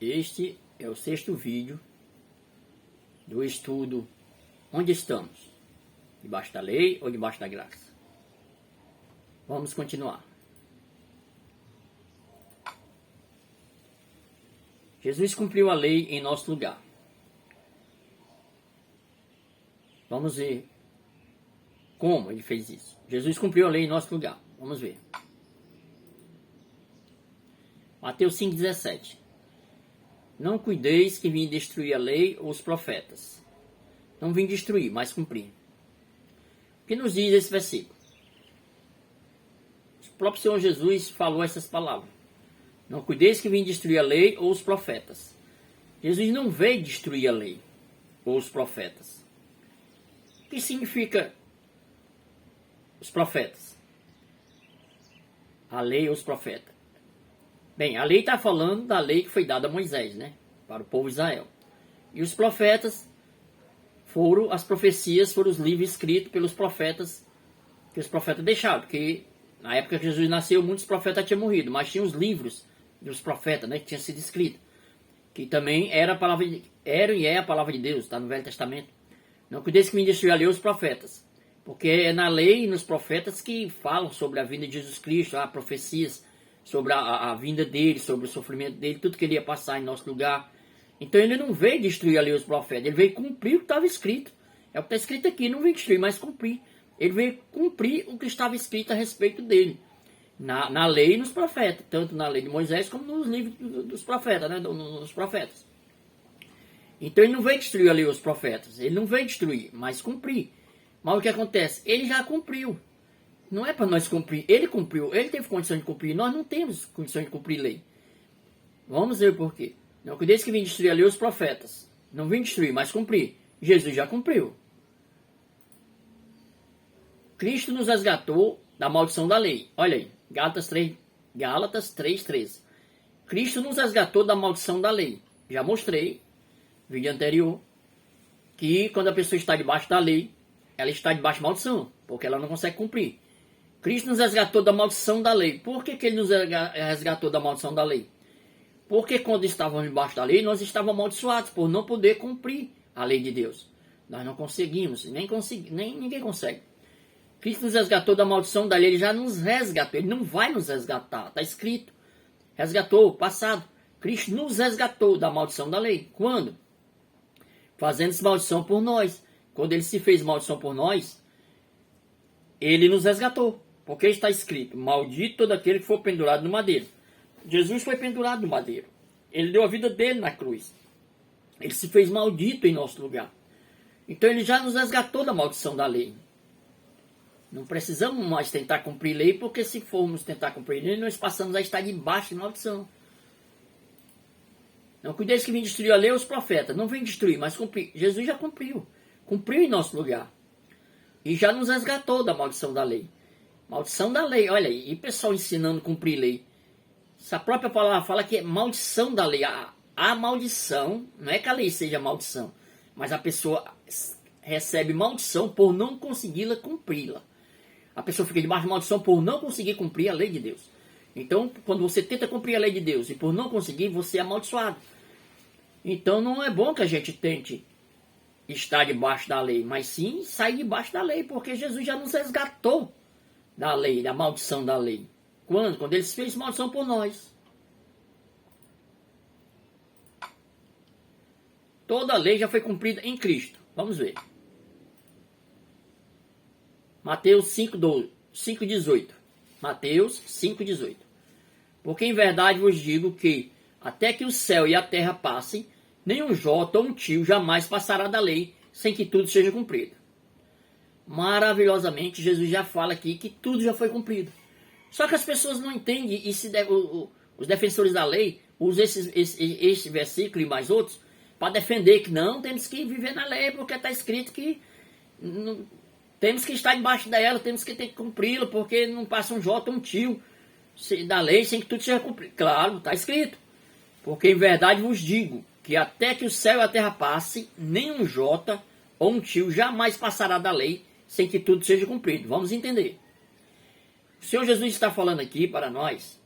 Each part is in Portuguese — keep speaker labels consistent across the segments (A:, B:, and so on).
A: Este é o 6º vídeo do estudo Onde Estamos? Debaixo da lei ou debaixo da graça? Vamos continuar. Jesus cumpriu a lei em nosso lugar. Vamos ver como ele fez isso. Jesus cumpriu a lei em nosso lugar. Vamos ver. Mateus 5,17. Não cuideis que vim destruir a lei ou os profetas. Não vim destruir, mas cumprir. O que nos diz esse versículo? O próprio Senhor Jesus falou essas palavras. Não cuideis que vim destruir a lei ou os profetas. Jesus não veio destruir a lei ou os profetas. O que significa os profetas? A lei ou os profetas. Bem, a lei está falando da lei que foi dada a Moisés, né? Para o povo de Israel. E os profetas foram as profecias, foram os livros escritos pelos profetas, que os profetas deixaram. Porque na época que Jesus nasceu, muitos profetas tinham morrido, mas tinha os livros dos profetas, né? Que tinham sido escritos. Que também era a palavra era e é a palavra de Deus, está no Velho Testamento. Não cuideis que me destruir a lei os profetas. Porque é na lei e nos profetas que falam sobre a vinda de Jesus Cristo, há profecias sobre a vinda dele, sobre o sofrimento dele, tudo que ele ia passar em nosso lugar. Então ele não veio destruir a lei os profetas, ele veio cumprir o que estava escrito. É o que está escrito aqui, não veio destruir, mas cumprir. Ele veio cumprir o que estava escrito a respeito dele. Na lei e nos profetas, tanto na lei de Moisés como nos livros dos profetas, né? Nos profetas. Então ele não veio destruir a lei os profetas, ele não veio destruir, mas cumprir. Mas o que acontece? Ele já cumpriu. Não é para nós cumprir. Ele cumpriu. Ele teve condição de cumprir. Nós não temos condição de cumprir lei. Vamos ver o porquê. Não cuideis que vim destruir a lei os profetas. Não vim destruir, mas cumprir. Jesus já cumpriu. Cristo nos resgatou da maldição da lei. Olha aí. Gálatas 3:13. Cristo nos resgatou da maldição da lei. Já mostrei, no vídeo anterior, que quando a pessoa está debaixo da lei, ela está debaixo de maldição, porque ela não consegue cumprir. Cristo nos resgatou da maldição da lei. Por que ele nos resgatou da maldição da lei? Porque quando estávamos debaixo da lei, nós estávamos amaldiçoados por não poder cumprir a lei de Deus. Nós não conseguimos, nem ninguém consegue. Cristo nos resgatou da maldição da lei, ele já nos resgatou, ele não vai nos resgatar, está escrito. Resgatou, passado. Cristo nos resgatou da maldição da lei. Quando? Fazendo-se maldição por nós. Quando ele se fez maldição por nós, ele nos resgatou. Porque está escrito, maldito todo aquele que for pendurado no madeiro. Jesus foi pendurado no madeiro. Ele deu a vida dele na cruz. Ele se fez maldito em nosso lugar. Então ele já nos resgatou da maldição da lei. Não precisamos mais tentar cumprir lei, porque se formos tentar cumprir lei, nós passamos a estar debaixo de maldição. Não cuideis que vim destruir a lei os profetas. Não vem destruir, mas cumprir. Jesus já cumpriu. Cumpriu em nosso lugar. E já nos resgatou da maldição da lei. Maldição da lei, olha aí. E pessoal ensinando a cumprir lei. Essa própria palavra fala que é maldição da lei. A maldição, não é que a lei seja maldição, mas a pessoa recebe maldição por não consegui-la cumpri-la. A pessoa fica debaixo de maldição por não conseguir cumprir a lei de Deus. Então, quando você tenta cumprir a lei de Deus e por não conseguir, você é amaldiçoado. Então, não é bom que a gente tente estar debaixo da lei, mas sim sair debaixo da lei, porque Jesus já nos resgatou da lei, da maldição da lei. Quando? Quando ele fez maldição por nós. Toda a lei já foi cumprida em Cristo. Vamos ver. Mateus 5:18. Mateus 5:18. Porque em verdade vos digo que, até que o céu e a terra passem, nenhum jota ou um tio jamais passará da lei, sem que tudo seja cumprido. Maravilhosamente, Jesus já fala aqui que tudo já foi cumprido. Só que as pessoas não entendem, e os defensores da lei usam esse versículo e mais outros, para defender que não, temos que viver na lei, porque está escrito que temos que estar debaixo dela, temos que ter que cumpri-la, porque não passa um jota ou um tio da lei sem que tudo seja cumprido. Claro, está escrito. Porque em verdade vos digo que até que o céu e a terra passem, nenhum jota ou um tio jamais passará da lei sem que tudo seja cumprido. Vamos entender. O Senhor Jesus está falando aqui para nós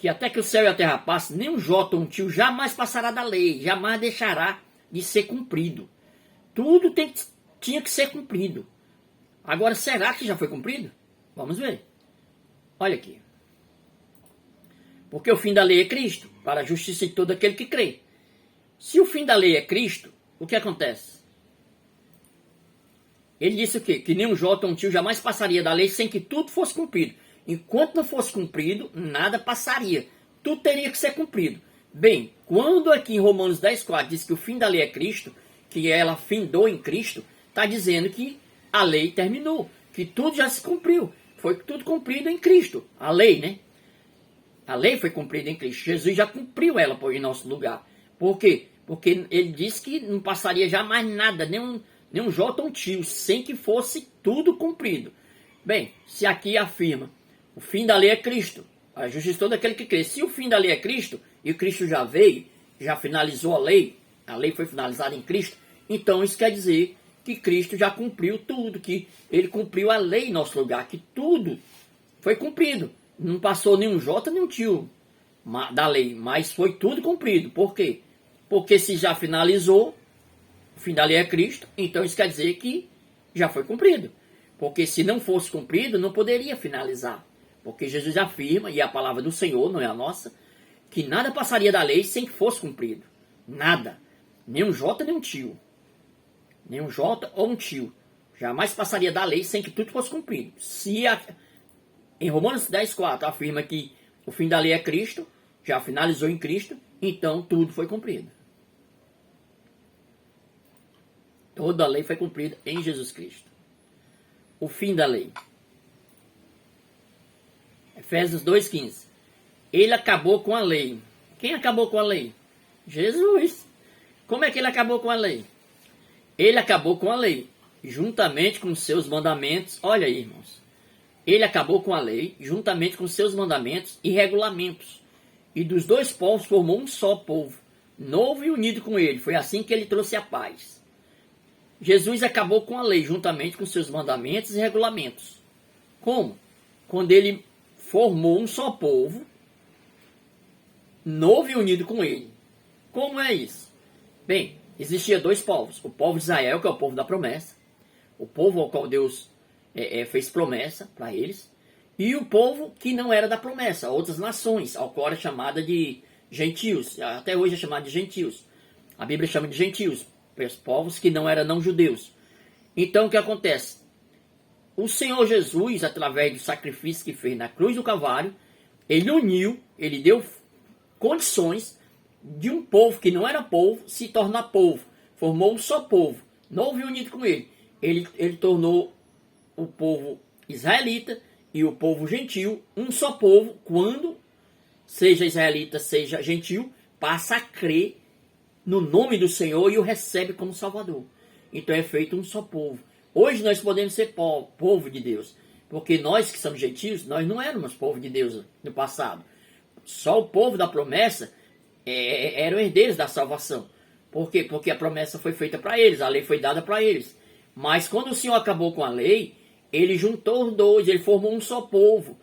A: que até que o céu e a terra passem, nem um jota ou um tio jamais passará da lei, jamais deixará de ser cumprido. Tudo tinha que ser cumprido. Agora, será que já foi cumprido? Vamos ver. Olha aqui. Porque o fim da lei é Cristo, para a justiça de todo aquele que crê. Se o fim da lei é Cristo, o que acontece? Ele disse o quê? Que nem um jota ou um tio jamais passaria da lei sem que tudo fosse cumprido. Enquanto não fosse cumprido, nada passaria. Tudo teria que ser cumprido. Bem, quando aqui em Romanos 10,4 diz que o fim da lei é Cristo, que ela findou em Cristo, está dizendo que a lei terminou, que tudo já se cumpriu. Foi tudo cumprido em Cristo. A lei, né? A lei foi cumprida em Cristo. Jesus já cumpriu ela em nosso lugar. Por quê? Porque ele disse que não passaria jamais nada, nem um jota ou um tio, sem que fosse tudo cumprido. Bem, se aqui afirma o fim da lei é Cristo, a justiça de todo aquele que crê. Se o fim da lei é Cristo, e Cristo já veio, já finalizou a lei foi finalizada em Cristo, então isso quer dizer que Cristo já cumpriu tudo, que ele cumpriu a lei em nosso lugar, que tudo foi cumprido. Não passou nenhum jota, nem um tio da lei, mas foi tudo cumprido. Por quê? Porque se já finalizou, o fim da lei é Cristo, então isso quer dizer que já foi cumprido. Porque se não fosse cumprido, não poderia finalizar. Porque Jesus afirma, e a palavra do Senhor, não é a nossa, que nada passaria da lei sem que fosse cumprido. Nada. Nem um jota, nem um tio. Nem um jota ou um tio. Jamais passaria da lei sem que tudo fosse cumprido. Em Romanos 10,4 afirma que o fim da lei é Cristo, já finalizou em Cristo, então tudo foi cumprido. Toda a lei foi cumprida em Jesus Cristo. O fim da lei. Efésios 2,15. Ele acabou com a lei. Quem acabou com a lei? Jesus. Como é que ele acabou com a lei? Ele acabou com a lei, juntamente com seus mandamentos. Olha aí, irmãos. Ele acabou com a lei, juntamente com seus mandamentos e regulamentos. E dos dois povos formou um só povo, novo e unido com ele. Foi assim que ele trouxe a paz. Jesus acabou com a lei, juntamente com seus mandamentos e regulamentos. Como? Quando ele formou um só povo, novo e unido com ele. Como é isso? Bem, existia dois povos. O povo de Israel, que é o povo da promessa. O povo ao qual Deus fez promessa para eles. E o povo que não era da promessa, outras nações, ao qual era chamada de gentios. Até hoje é chamada de gentios. A Bíblia chama de gentios, os povos que não eram não judeus. Então o que acontece? O Senhor Jesus, através do sacrifício que fez na cruz do Calvário, ele uniu, ele deu condições de um povo que não era povo se tornar povo. Formou um só povo, novo e unido com ele. Ele tornou o povo israelita e o povo gentil um só povo, quando, seja israelita, seja gentil, passa a crer no nome do Senhor e o recebe como Salvador. Então é feito um só povo. Hoje nós podemos ser povo de Deus, porque nós que somos gentios, nós não éramos povo de Deus no passado. Só o povo da promessa eram herdeiros da salvação. Por quê? Porque a promessa foi feita para eles, a lei foi dada para eles. Mas quando o Senhor acabou com a lei, ele juntou os dois, ele formou um só povo.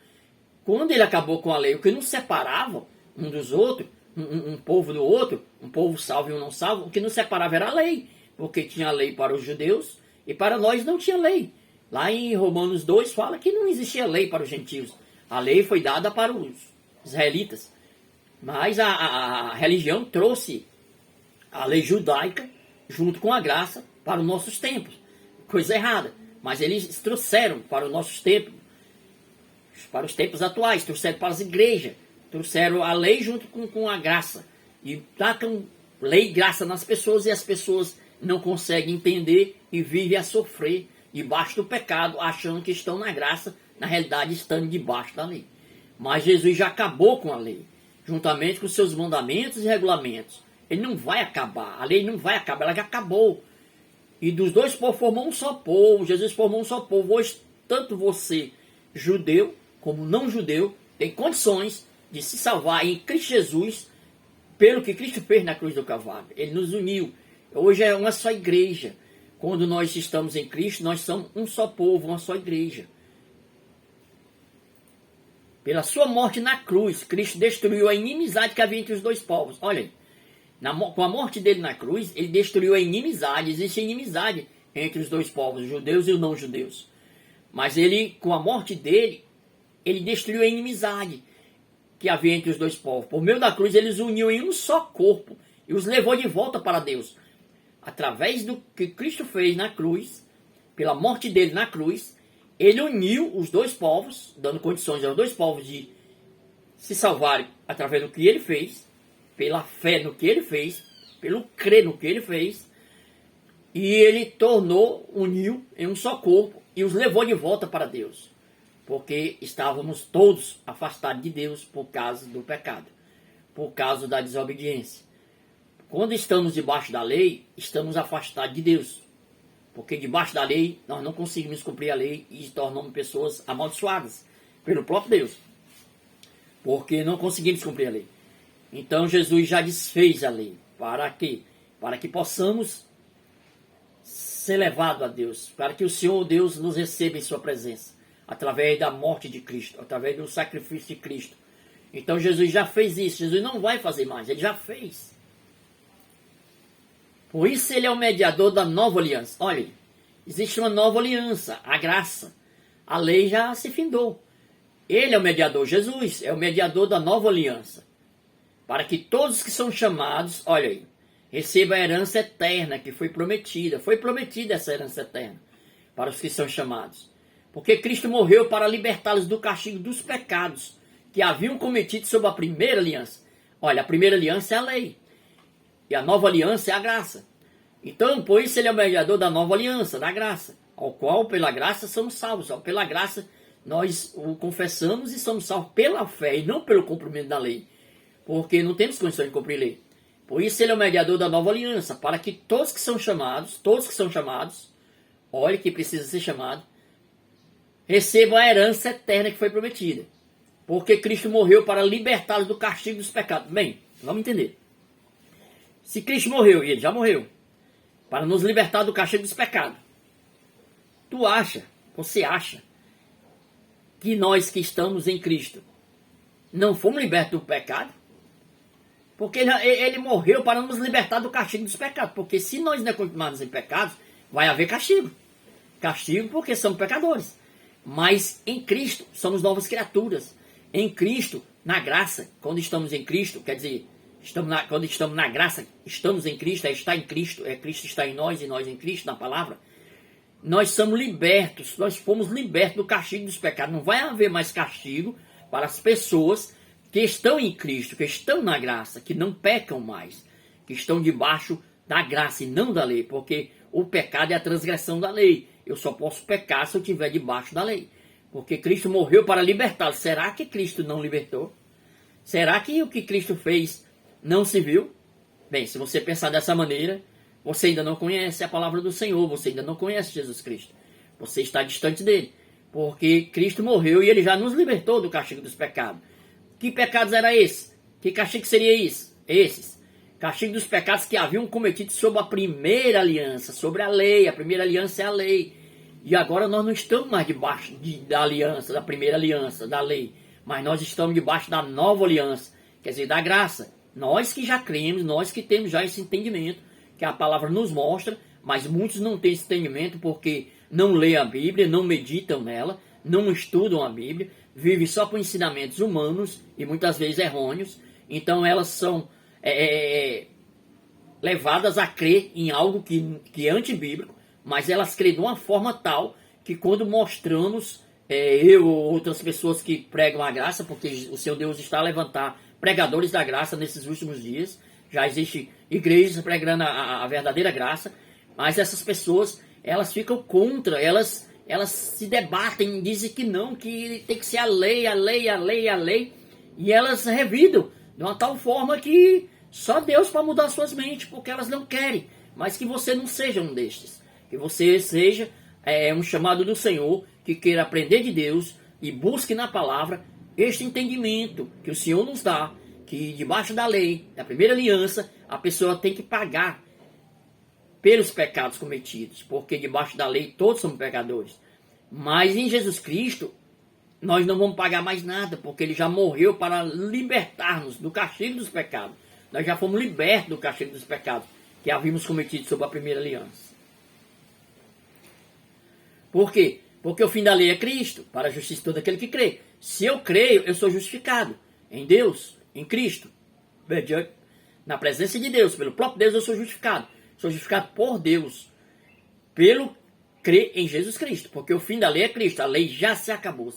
A: Quando ele acabou com a lei, o que não separava um dos outros, um povo do outro, um povo salvo e um não salvo, o que não separava era a lei. Porque tinha a lei para os judeus e para nós não tinha lei. Lá em Romanos 2 fala que não existia lei para os gentios. A lei foi dada para os israelitas. Mas a religião trouxe a lei judaica junto com a graça para os nossos tempos. Coisa errada. Mas eles trouxeram para os nossos tempos, para os tempos atuais, trouxeram para as igrejas, trouxeram a lei junto com a graça. E tacam lei e graça nas pessoas e as pessoas não conseguem entender e vivem a sofrer debaixo do pecado, achando que estão na graça, na realidade estando debaixo da lei. Mas Jesus já acabou com a lei, juntamente com seus mandamentos e regulamentos. Ele não vai acabar, a lei não vai acabar, ela já acabou. E dos dois povos formou um só povo, Jesus formou um só povo. Hoje, tanto você, judeu, como não judeu, tem condições de se salvar em Cristo Jesus, pelo que Cristo fez na cruz do Calvário. Ele nos uniu. Hoje é uma só igreja. Quando nós estamos em Cristo, nós somos um só povo, uma só igreja. Pela sua morte na cruz, Cristo destruiu a inimizade que havia entre os dois povos. Olha aí, com a morte dele na cruz, ele destruiu a inimizade. Existe inimizade entre os dois povos, os judeus e os não judeus. Mas ele, com a morte dele, ele destruiu a inimizade que havia entre os dois povos. Por meio da cruz, ele os uniu em um só corpo e os levou de volta para Deus. Através do que Cristo fez na cruz, pela morte dele na cruz, ele uniu os dois povos, dando condições aos dois povos de se salvarem através do que ele fez, pela fé no que ele fez, pelo crer no que ele fez, e ele uniu em um só corpo e os levou de volta para Deus. Porque estávamos todos afastados de Deus por causa do pecado, por causa da desobediência. Quando estamos debaixo da lei, estamos afastados de Deus. Porque debaixo da lei, nós não conseguimos cumprir a lei e tornamos pessoas amaldiçoadas pelo próprio Deus. Porque não conseguimos cumprir a lei. Então Jesus já desfez a lei. Para quê? Para que possamos ser levados a Deus. Para que o Senhor Deus nos receba em sua presença. Através da morte de Cristo, através do sacrifício de Cristo. Então Jesus já fez isso, Jesus não vai fazer mais, ele já fez. Por isso ele é o mediador da nova aliança. Olha, existe uma nova aliança, a graça. A lei já se findou. Ele é o mediador, Jesus é o mediador da nova aliança. Para que todos que são chamados, olha aí, recebam a herança eterna que foi prometida. Foi prometida essa herança eterna para os que são chamados. Porque Cristo morreu para libertá-los do castigo dos pecados que haviam cometido sob a primeira aliança. Olha, a primeira aliança é a lei. E a nova aliança é a graça. Então, por isso ele é o mediador da nova aliança, da graça. Ao qual, pela graça, somos salvos. Pela graça, nós o confessamos e somos salvos pela fé e não pelo cumprimento da lei. Porque não temos condições de cumprir a lei. Por isso ele é o mediador da nova aliança. Para que todos que são chamados, olha que precisa ser chamado, recebam a herança eterna que foi prometida. Porque Cristo morreu para libertá-los do castigo dos pecados. Bem, vamos entender. Se Cristo morreu, e ele já morreu, para nos libertar do castigo dos pecados, você acha, que nós que estamos em Cristo não fomos libertos do pecado? Porque ele morreu para nos libertar do castigo dos pecados. Porque se nós ainda continuarmos em pecados, vai haver castigo. Castigo porque somos pecadores. Mas em Cristo somos novas criaturas. Em Cristo, na graça, quando estamos em Cristo, quer dizer, quando estamos na graça, estamos em Cristo, está em Cristo, Cristo está em nós e nós em Cristo, na palavra, nós somos libertos, nós fomos libertos do castigo dos pecados. Não vai haver mais castigo para as pessoas que estão em Cristo, que estão na graça, que não pecam mais, que estão debaixo da graça e não da lei, porque o pecado é a transgressão da lei. Eu só posso pecar se eu estiver debaixo da lei. Porque Cristo morreu para libertá-lo. Será que Cristo não libertou? Será que o que Cristo fez não se viu? Bem, se você pensar dessa maneira, você ainda não conhece a palavra do Senhor. Você ainda não conhece Jesus Cristo. Você está distante dele. Porque Cristo morreu e ele já nos libertou do castigo dos pecados. Que pecados era esse? Que castigo seria isso? Esses. Castigo dos pecados que haviam cometido sob a primeira aliança, sobre a lei. A primeira aliança é a lei. E agora nós não estamos mais debaixo da aliança, da primeira aliança, da lei. Mas nós estamos debaixo da nova aliança, quer dizer, da graça. Nós que já cremos, nós que temos já esse entendimento, que a palavra nos mostra, mas muitos não têm esse entendimento porque não lêem a Bíblia, não meditam nela, não estudam a Bíblia, vivem só por ensinamentos humanos e muitas vezes errôneos. Então elas são levadas a crer em algo que é antibíblico, mas elas creem de uma forma tal que quando mostramos, eu ou outras pessoas que pregam a graça, porque o Senhor Deus está a levantar pregadores da graça nesses últimos dias, já existe igrejas pregando a verdadeira graça, mas essas pessoas, elas ficam contra, elas se debatem, dizem que não, que tem que ser a lei, e elas revidam de uma tal forma que só Deus para mudar suas mentes, porque elas não querem, mas que você não seja um destes. Que você seja um chamado do Senhor, que queira aprender de Deus e busque na palavra este entendimento que o Senhor nos dá, que debaixo da lei, da primeira aliança, a pessoa tem que pagar pelos pecados cometidos, porque debaixo da lei todos somos pecadores. Mas em Jesus Cristo, nós não vamos pagar mais nada, porque ele já morreu para libertar-nos do castigo dos pecados. Nós já fomos libertos do castigo dos pecados que havíamos cometido sob a primeira aliança. Por quê? Porque o fim da lei é Cristo, para a justiça de todo aquele que crê. Se eu creio, eu sou justificado em Deus, em Cristo. Na presença de Deus, pelo próprio Deus eu sou justificado. Sou justificado por Deus, pelo crer em Jesus Cristo. Porque o fim da lei é Cristo, a lei já se acabou.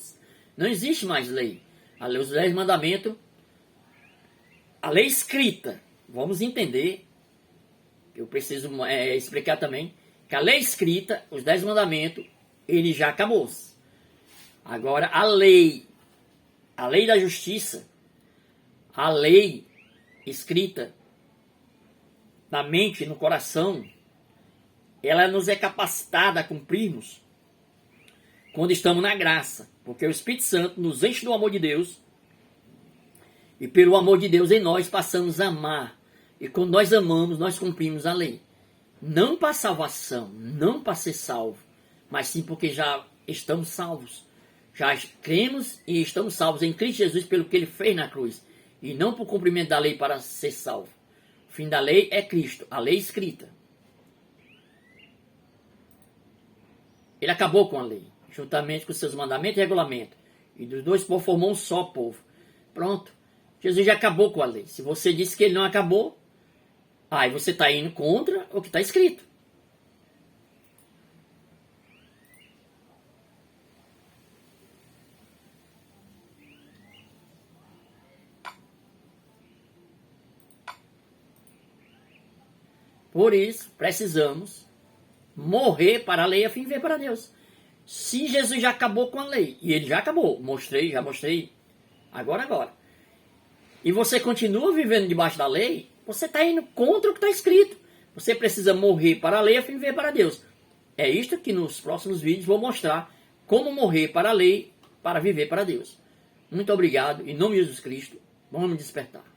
A: Não existe mais lei. A lei, os 10 mandamentos, a lei escrita, vamos entender, eu preciso explicar também, que a lei escrita, os 10 mandamentos, ele já acabou. Agora, a lei da justiça, a lei escrita na mente e no coração, ela nos é capacitada a cumprirmos quando estamos na graça, porque o Espírito Santo nos enche do amor de Deus e pelo amor de Deus em nós passamos a amar. E quando nós amamos, nós cumprimos a lei. Não para salvação, não para ser salvo, mas sim porque já estamos salvos. Já cremos e estamos salvos em Cristo Jesus pelo que ele fez na cruz. E não por cumprimento da lei para ser salvo. O fim da lei é Cristo, a lei escrita. Ele acabou com a lei, juntamente com seus mandamentos e regulamentos. E dos dois povos formou um só povo. Pronto. Jesus já acabou com a lei. Se você disse que ele não acabou, aí você está indo contra o que está escrito. Por isso, precisamos morrer para a lei a fim de viver para Deus. Se Jesus já acabou com a lei, e ele já acabou, já mostrei, agora. E você continua vivendo debaixo da lei, você está indo contra o que está escrito. Você precisa morrer para a lei a fim de viver para Deus. É isto que nos próximos vídeos vou mostrar como morrer para a lei para viver para Deus. Muito obrigado, em nome de Jesus Cristo, vamos despertar.